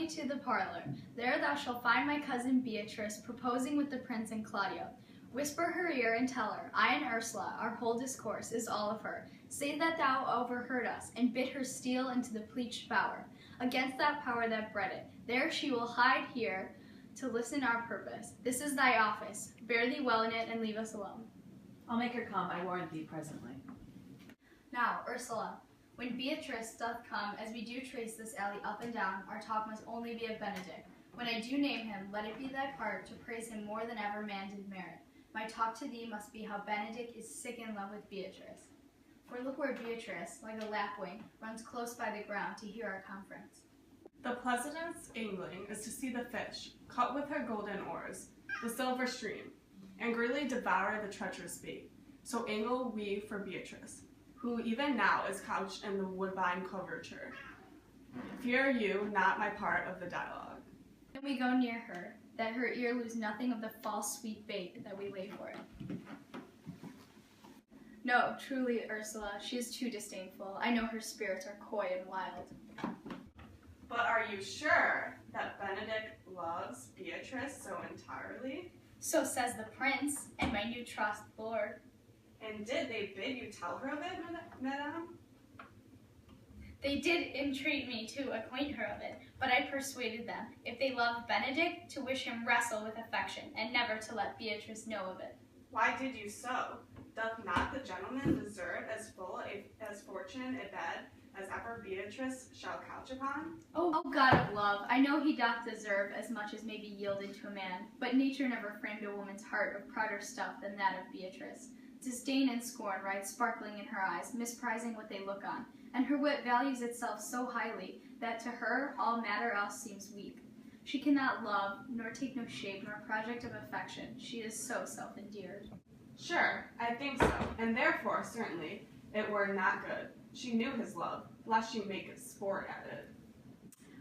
me to the parlor. There thou shalt find my cousin Beatrice proposing with the prince and Claudio. Whisper her ear and tell her, I and Ursula, our whole discourse is all of her. Say that thou overheard us, and bid her steal into the pleached bower, against that power that bred it. There she will hide here to listen our purpose. This is thy office. Bear thee well in it, and leave us alone. I'll make her come, I warrant thee presently. Now, Ursula, when Beatrice doth come, as we do trace this alley up and down, our talk must only be of Benedick. When I do name him, let it be thy part to praise him more than ever man did merit. My talk to thee must be how Benedick is sick in love with Beatrice. For look where Beatrice, like a lapwing, runs close by the ground to hear our conference. The pleasantest angling is to see the fish, caught with her golden oars, the silver stream, and greedily devour the treacherous bait. So angle we for Beatrice, who even now is couched in the woodbine coverture. Fear you not my part of the dialogue. When we go near her, that her ear lose nothing of the false sweet bait that we lay for it. No, truly, Ursula, she is too disdainful. I know her spirits are coy and wild. But are you sure that Benedick loves Beatrice so entirely? So says the prince, and my new trust lord. And did they bid you tell her of it, madame? They did entreat me to acquaint her of it, but I persuaded them, if they loved Benedick, to wish him wrestle with affection, and never to let Beatrice know of it. Why did you so? Doth not the gentleman deserve as full as fortune a bed as ever Beatrice shall couch upon? Oh, God of love, I know he doth deserve as much as may be yielded to a man, but nature never framed a woman's heart of prouder stuff than that of Beatrice. Disdain and scorn ride sparkling in her eyes, misprizing what they look on, and her wit values itself so highly that to her all matter else seems weak. She cannot love, nor take no shape, nor project of affection. She is so self-endeared. Sure, I think so, and therefore, certainly, it were not good. She knew his love, lest she make a sport at it.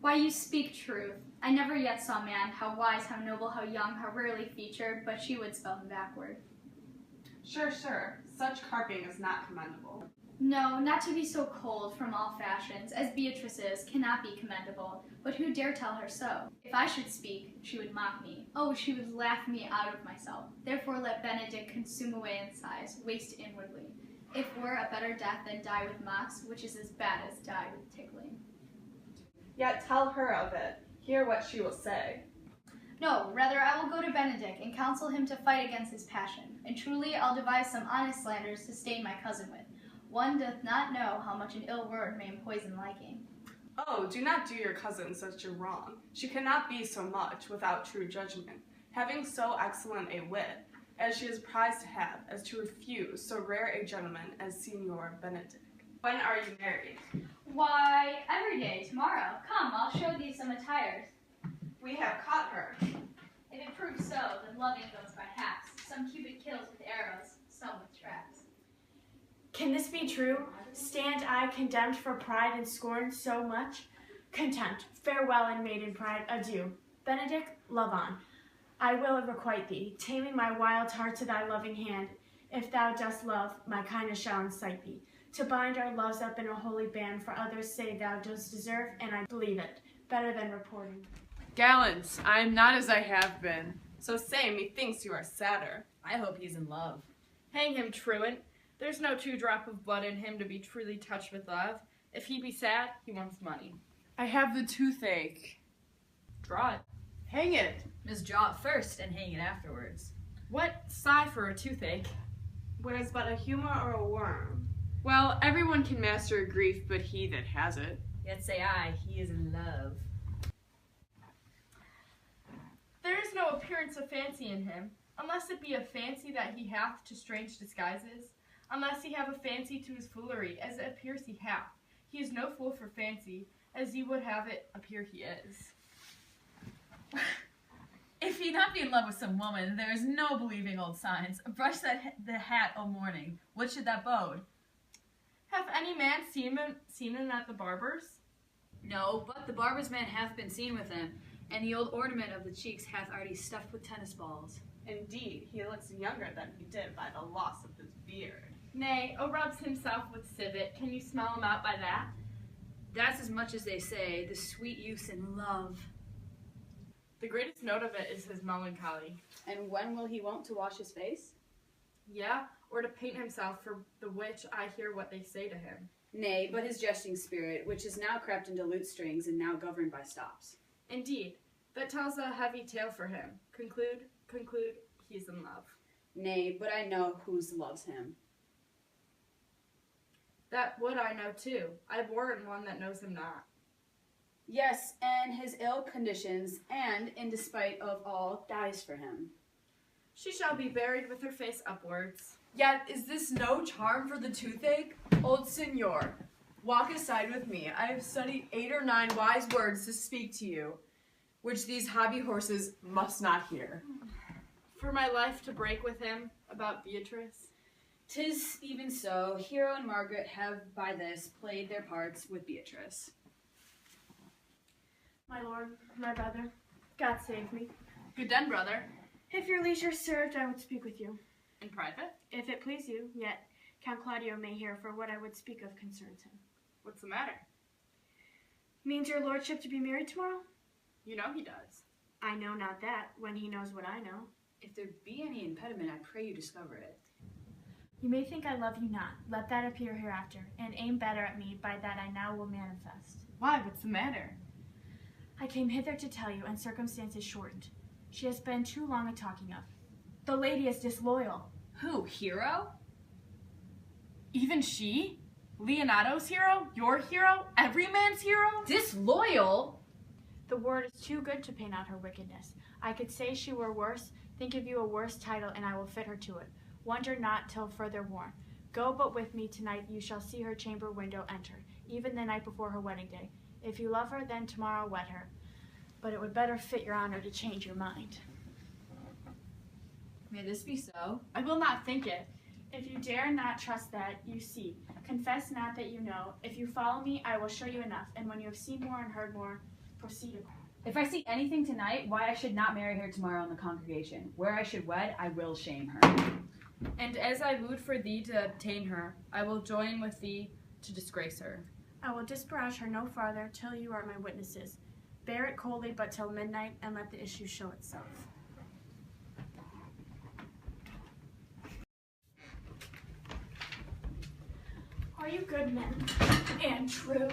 Why, you speak truth. I never yet saw man, how wise, how noble, how young, how rarely featured, but she would spell him backward. Sure, such carping is not commendable. No, not to be so cold from all fashions, as Beatrice is, cannot be commendable, but who dare tell her so? If I should speak, she would mock me. Oh, she would laugh me out of myself. Therefore let Benedick consume away in sighs, waste inwardly. If were a better death than die with mocks, which is as bad as die with tickling. Yet tell her of it, hear what she will say. No, rather I will go to Benedick, and counsel him to fight against his passion, and truly I'll devise some honest slanders to stain my cousin with. One doth not know how much an ill word may empoison liking. Oh, do not do your cousin such a wrong. She cannot be so much without true judgment, having so excellent a wit, as she is prized to have, as to refuse so rare a gentleman as Signor Benedick. When are you married? Why, every day, tomorrow. Come, I'll show thee some attires. We have caught her. If it proves so, then loving goes by halves. Some Cupid kills with arrows, some with traps. Can this be true? Stand I condemned for pride and scorn so much? Contempt, farewell and maiden pride, adieu. Benedick, love on. I will requite thee, taming my wild heart to thy loving hand. If thou dost love, my kindness shall incite thee, to bind our loves up in a holy band, for others say thou dost deserve, and I believe it, better than reporting. Gallant, I am not as I have been. So say, methinks you are sadder. I hope he's in love. Hang him, truant. There's no 2 drop of blood in him to be truly touched with love. If he be sad, he wants money. I have the toothache. Draw it. Hang it. Must draw it first and hang it afterwards. What sigh for a toothache? Where's but a humor or a worm? Well, everyone can master a grief, but he that has it. Yet say I, he is in love. There is no appearance of fancy in him, unless it be a fancy that he hath to strange disguises, unless he have a fancy to his foolery, as it appears he hath. He is no fool for fancy, as he would have it appear he is. If he not be in love with some woman, there is no believing old signs. Brush the hat o' morning. What should that bode? Hath any man seen him at the barber's? No, but the barber's man hath been seen with him, and the old ornament of the cheeks hath already stuffed with tennis balls. Indeed, he looks younger than he did by the loss of his beard. Nay, rubs himself with civet. Can you smell him out by that? That's as much as they say, the sweet use in love. The greatest note of it is his melancholy. And when will he wont to wash his face? Yeah, or to paint himself, for the which I hear what they say to him. Nay, but his jesting spirit, which is now crept into lute strings and now governed by stops. Indeed, that tells a heavy tale for him. Conclude, he's in love. Nay, but I know whose loves him. That would I know too. I bore in one that knows him not. Yes, and his ill conditions, and, in despite of all, dies for him. She shall be buried with her face upwards. Yet is this no charm for the toothache? Old Signor, walk aside with me. I have studied 8 or 9 wise words to speak to you, which these hobby horses must not hear. For my life to break with him about Beatrice. 'Tis even so. Hero and Margaret have by this played their parts with Beatrice. My lord, my brother, God save me. Good den, brother. If your leisure served, I would speak with you. In private? If it please you, yet Count Claudio may hear, for what I would speak of concerns him. What's the matter? Means your lordship to be married tomorrow? You know he does. I know not that, when he knows what I know. If there be any impediment, I pray you discover it. You may think I love you not. Let that appear hereafter, and aim better at me by that I now will manifest. Why, what's the matter? I came hither to tell you, and circumstances shortened. She has been too long a talking of. The lady is disloyal. Who, Hero? Even she? Leonato's hero? Your hero? Every man's hero? Disloyal? The word is too good to paint out her wickedness. I could say she were worse, think of you a worse title, and I will fit her to it. Wonder not till further warned. Go but with me tonight, you shall see her chamber window entered, even the night before her wedding day. If you love her, then tomorrow wed her. But it would better fit your honor to change your mind. May this be so? I will not think it. If you dare not trust that, you see. Confess not that you know. If you follow me, I will show you enough, and when you have seen more and heard more, proceed. If I see anything tonight, why I should not marry her tomorrow in the congregation. Where I should wed, I will shame her. And as I wooed for thee to obtain her, I will join with thee to disgrace her. I will disparage her no farther till you are my witnesses. Bear it coldly but till midnight, and let the issue show itself. Are you good men and true?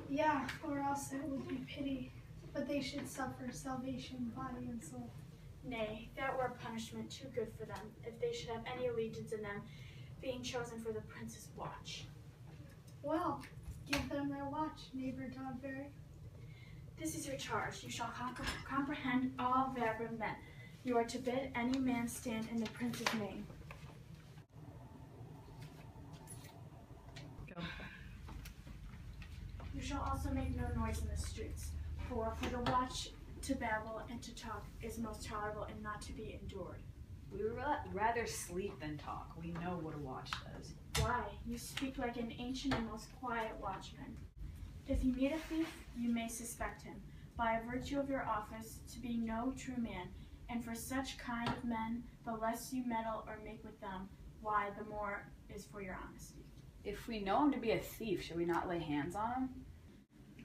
Yeah, or else it would be pity, but they should suffer salvation, body and soul. Nay, that were punishment too good for them, if they should have any allegiance in them, being chosen for the prince's watch. Well, give them their watch, neighbor Dogberry. This is your charge. You shall comprehend all vagrant men. You are to bid any man stand in the prince's name. Go. You shall also make no noise in the streets, for the watch to babble and to talk is most tolerable and not to be endured. We would rather sleep than talk. We know what a watch does. Why? You speak like an ancient and most quiet watchman. If you meet a thief, you may suspect him, by virtue of your office, to be no true man, and for such kind of men, the less you meddle or make with them, why, the more is for your honesty. If we know him to be a thief, should we not lay hands on him?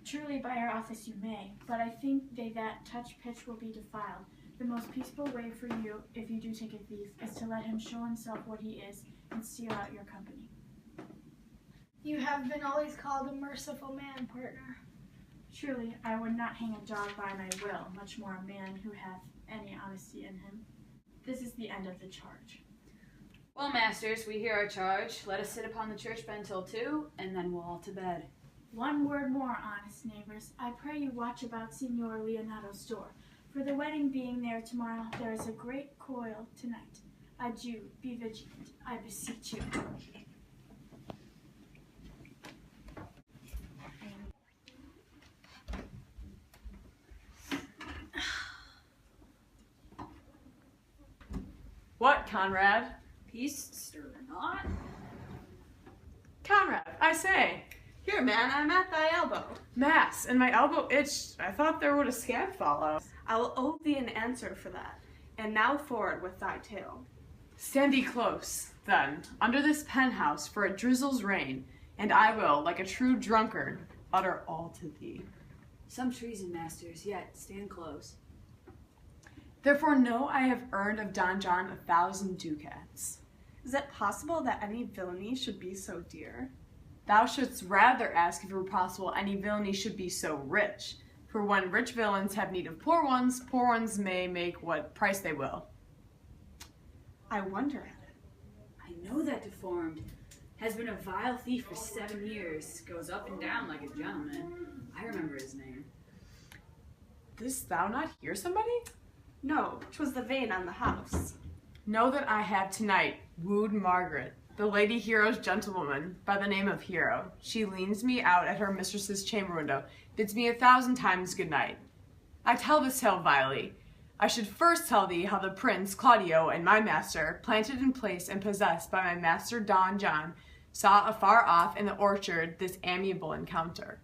Truly by your office you may, but I think they that touch pitch will be defiled. The most peaceful way for you, if you do take a thief, is to let him show himself what he is, and steal out your company. You have been always called a merciful man, partner. Truly, I would not hang a dog by my will, much more a man who hath any honesty in him. This is the end of the charge. Well, masters, we hear our charge. Let us sit upon the church bench till 2, and then we'll all to bed. One word more, honest neighbors. I pray you watch about Signor Leonato's door. For the wedding being there tomorrow, there is a great coil tonight. Adieu, be vigilant, I beseech you. What, Conrad? Peace, stir not. Conrad, I say. Here, man, I'm at thy elbow. Mass, and my elbow itched. I thought there would a scab follow. I will owe thee an answer for that. And now forward with thy tale. Stand thee close, then, under this penthouse for a drizzle's rain, and I will, like a true drunkard, utter all to thee. Some treason, masters, yet stand close. Therefore know I have earned of Don John 1,000 ducats. Is it possible that any villainy should be so dear? Thou shouldst rather ask if it were possible any villainy should be so rich. For when rich villains have need of poor ones may make what price they will. I wonder at it. I know that deformed has been a vile thief for 7 years. Goes up and down like a gentleman. I remember his name. Didst thou not hear somebody? No, 'twas the vane on the house. Know that I have tonight wooed Margaret, the Lady Hero's gentlewoman, by the name of Hero. She leans me out at her mistress's chamber window, bids me 1,000 times good night. I tell this tale vilely. I should first tell thee how the prince, Claudio, and my master, planted in place and possessed by my master Don John, saw afar off in the orchard this amiable encounter.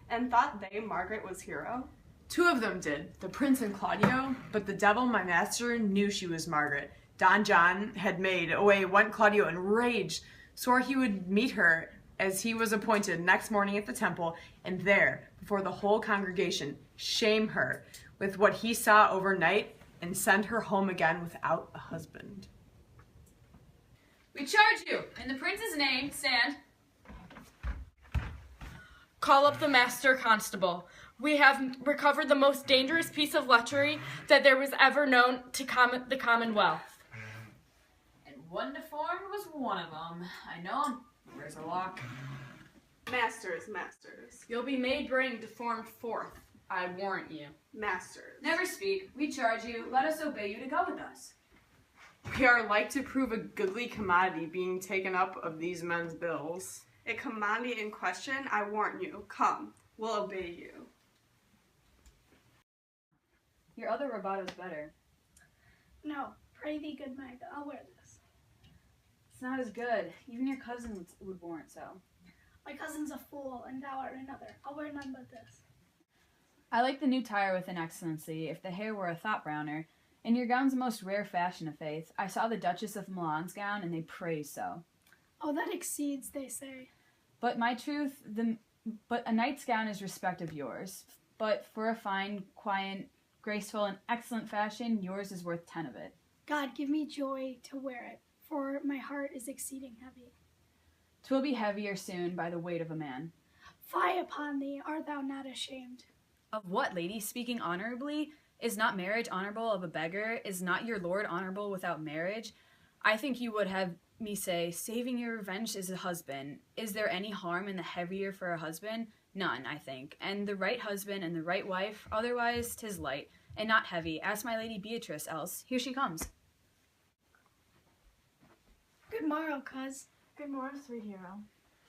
And thought they Margaret was Hero? 2 of them did, the prince and Claudio, but the devil, my master, knew she was Margaret. Don John had made away, went Claudio enraged, swore he would meet her as he was appointed next morning at the temple, and there, before the whole congregation, shame her with what he saw overnight, and send her home again without a husband. We charge you, in the prince's name, stand. Call up the master constable. We have recovered the most dangerous piece of lechery that there was ever known to the Commonwealth. And one deformed was one of them. I know him. Where's a lock? Masters. You'll be made bring deformed forth, I warrant you. Masters. Never speak. We charge you. Let us obey you to go with us. We are like to prove a goodly commodity being taken up of these men's bills. A commodity in question, I warrant you. Come, we'll obey you. Your other Robato's better. No, pray thee, good Magda, I'll wear this. It's not as good. Even your cousin would warrant so. My cousin's a fool, and thou art another. I'll wear none but this. I like the new tire with an excellency, if the hair were a thought browner. And your gown's a most rare fashion of faith. I saw the Duchess of Milan's gown, and they praise so. Oh, that exceeds, they say. But my truth, but a knight's gown is respect of yours. But for a fine, quiet, graceful, and excellent fashion, yours is worth 10 of it. God, give me joy to wear it, for my heart is exceeding heavy. 'Twill be heavier soon by the weight of a man. Fie upon thee, art thou not ashamed? Of what, lady? Speaking honorably? Is not marriage honorable of a beggar? Is not your lord honorable without marriage? I think you would have me say, saving your revenge is a husband. Is there any harm in the heavier for a husband? None, I think. And the right husband and the right wife, otherwise 'tis light, and not heavy. Ask my lady Beatrice, else. Here she comes. Good morrow, coz. Good morning, sweet hero.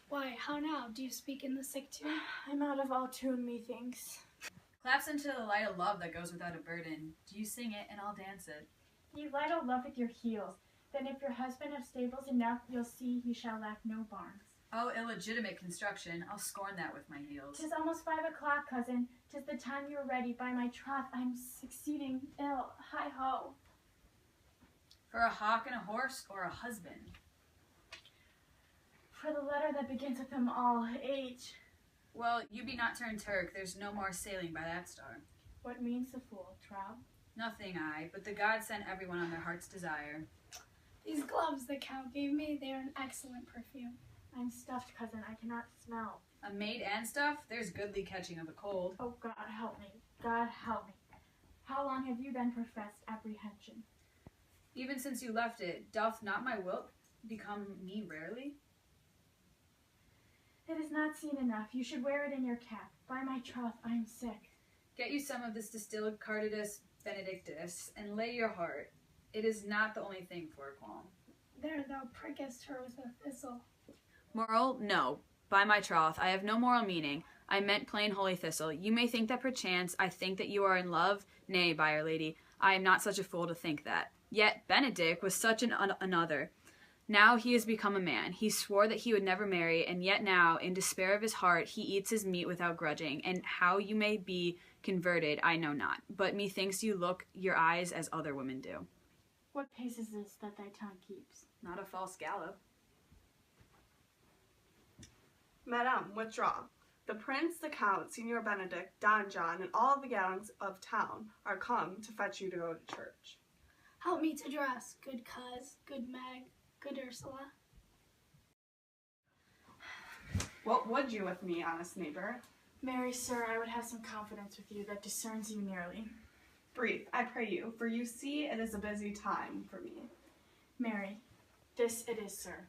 Why, how now? Do you speak in the sick tune? I'm out of all tune, methinks. Claps into the light of love that goes without a burden. Do you sing it, and I'll dance it. You light a love with your heels. Then if your husband have stables enough, you'll see he shall lack no barns. Oh, illegitimate construction. I'll scorn that with my heels. 'Tis almost 5 o'clock, cousin. 'Tis the time you're ready. By my troth, I'm succeeding ill. Hi-ho. For a hawk and a horse, or a husband? For the letter that begins with them all, H. Well, you be not turned Turk. There's no more sailing by that star. What means the fool, Traub? Nothing, I, but the gods sent everyone on their heart's desire. These gloves the Count gave me, they are an excellent perfume. I'm stuffed, cousin. I cannot smell. A maid and stuff? There's goodly catching of a cold. Oh, God help me. God help me. How long have you then professed apprehension? Even since you left it, doth not my wilt become me rarely? It is not seen enough. You should wear it in your cap. By my troth, I am sick. Get you some of this distilled Cardidus benedictus, and lay your heart. It is not the only thing for a qualm. There thou prickest her with a thistle. Moral? No. By my troth, I have no moral meaning. I meant plain holy thistle. You may think that perchance I think that you are in love. Nay, by our lady, I am not such a fool to think that. Yet Benedict was such another. Now he has become a man. He swore that he would never marry, and yet now, in despair of his heart, he eats his meat without grudging. And how you may be converted, I know not. But methinks you look your eyes as other women do. What pace is this that thy tongue keeps? Not a false gallop. Madame, withdraw. The prince, the count, Signor Benedict, Don John, and all the gallants of town are come to fetch you to go to church. Help me to dress, good Cuz, good Meg, good Ursula. What would you with me, honest neighbor? Mary, sir, I would have some confidence with you that discerns you nearly. Brief, I pray you, for you see it is a busy time for me. Mary, this it is, sir.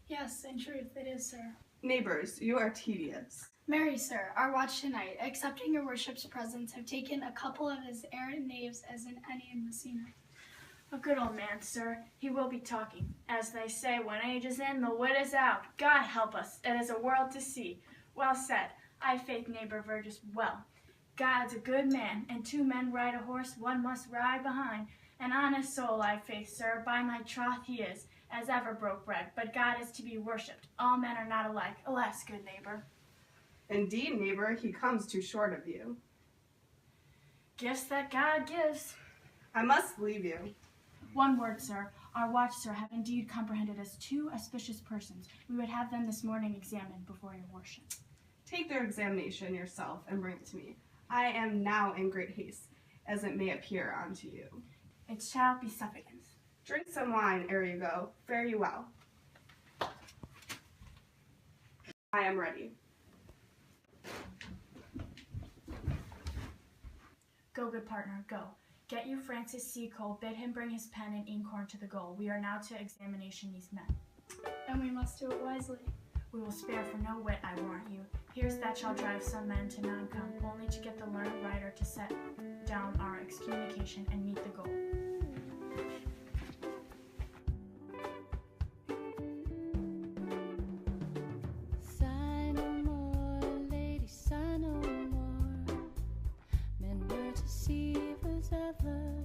Yes, in truth, it is, sir. Neighbors, you are tedious. Marry, sir, our watch tonight, accepting your worship's presence, have taken a couple of his errant knaves as in any in Messina. A good old man, sir. He will be talking. As they say, when age is in, the wit is out. God help us, it is a world to see. Well said. I faith neighbor Verges well. God's a good man, and two men ride a horse, one must ride behind. An honest soul, I faith, sir, by my troth he is, as ever broke bread. But God is to be worshipped. All men are not alike. Alas, good neighbor. Indeed, neighbor, he comes too short of you. Gifts that God gives. I must leave you. One word, sir. Our watch, sir, have indeed comprehended as two auspicious persons. We would have them this morning examined before your worship. Take their examination yourself and bring it to me. I am now in great haste, as it may appear unto you. It shall be suffigance. Drink some wine ere you go. Fare you well. I am ready. Go, good partner, go. Get you Francis C. Cole, bid him bring his pen and inkhorn to the goal. We are now to examination these men. And we must do it wisely. We will spare for no wit, I warrant you. Here's that shall drive some men to non-come, only to get the learned writer to set down our excommunication and meet the goal. Sigh no more, lady, sigh no more. Men were deceivers ever.